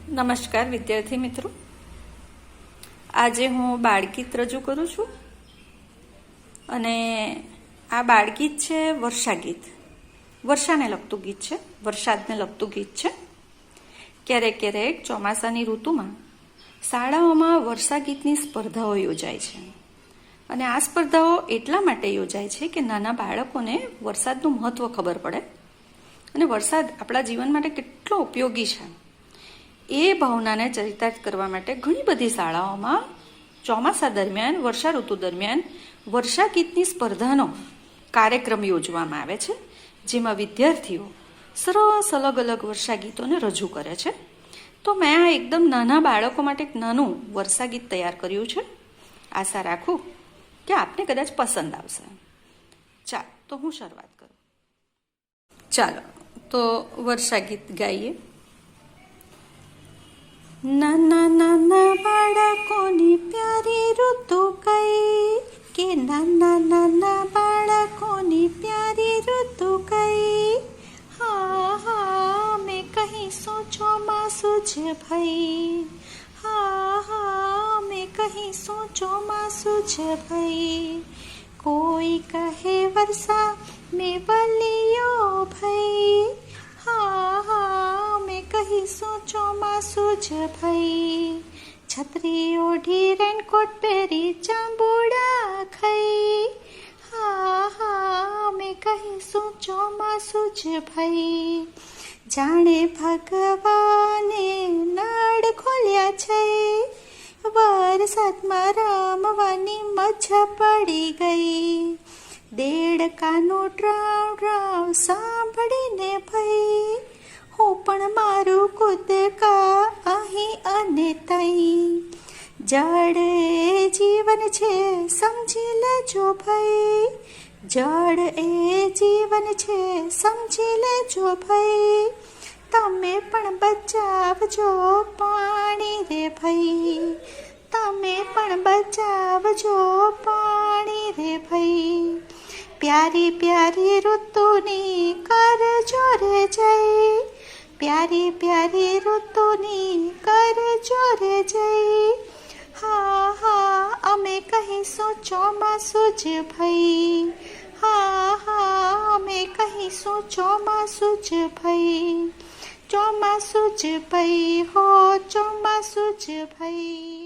નમસ્કાર વિદ્યાર્થી મિત્રો, આજે હું બાળગીત રજૂ કરું છું અને આ બાળગીત છે વર્ષા ગીત. વર્ષાને લગતું ગીત છે, વરસાદને લગતું ગીત છે. ક્યારેક ક્યારેક ચોમાસાની ઋતુમાં શાળાઓમાં વર્ષા ગીતની સ્પર્ધાઓ યોજાય છે અને આ સ્પર્ધાઓ એટલા માટે યોજાય છે કે નાના બાળકોને વરસાદનું મહત્વ ખબર પડે અને વરસાદ આપણા જીવન માટે કેટલો ઉપયોગી છે એ ભાવનાને ચરિતાર્થ કરવા માટે ઘણી બધી શાળાઓમાં ચોમાસા દરમિયાન, વર્ષા ઋતુ દરમિયાન વર્ષા ગીતની સ્પર્ધાનો કાર્યક્રમ યોજવામાં આવે છે, જેમાં વિદ્યાર્થીઓ સરસ અલગ અલગ વર્ષા ગીતોને રજૂ કરે છે. તો મેં આ એકદમ નાના બાળકો માટે એક નાનું વર્ષા ગીત તૈયાર કર્યું છે. આશા રાખું કે આપને કદાચ પસંદ આવશે. ચાલો તો હું શરૂઆત કરું. ચાલો તો વર્ષા ગીત ગાઈએ. નાના નાના બાળકોની પ્યારી ઋતુ કઈ, કે નાના નાના બાળકોની પ્યારી ઋતુ કઈ. હા હા મેં કહીશું ચોમાસું જ ભઈ. હા હા મેં કહીશું ચોમાસું જ ભઈ. કોઈ કહે વર્ષા મેં વલિયો ભઈ. હા હા મેં કહીશું ચોમાસું જ ભઈ. છત્રી ઓઢી રેનકોટ પહેરી ચાંબુડા ખઈ. હા હા મેં કહીશું ચોમાસું જ ભઈ. જાણે ભગવાને નળ ખોલ્યા છે, વરસાદમાં રમવાની મજા પડી ગઈ. દેડકાનું ડ્રાવ ડ્રાવ સાંભળીને ભઈ, હું પણ મારું કૂદકા અહીં અને તઈ. જળ એ જીવન છે સમજી લેજો ભઈ. જળ એ જીવન છે સમજી લેજો ભઈ. તમે પણ બચાવજો પાણી રે ભઈ. તમે પણ બચાવજો પાણી રે ભઈ. પ્યારી પ્યારી ઋતુની કરજો રે જય. પ્યારી પ્યારી ઋતુની કરજો રે જય. હા હા અમે કહીશું ચોમાસું જ ભઈ. હા હા અમે કહીશું ચોમાસું જ ભઈ. ચોમાસું જ ભઈ હો ચોમાસું જ ભઈ.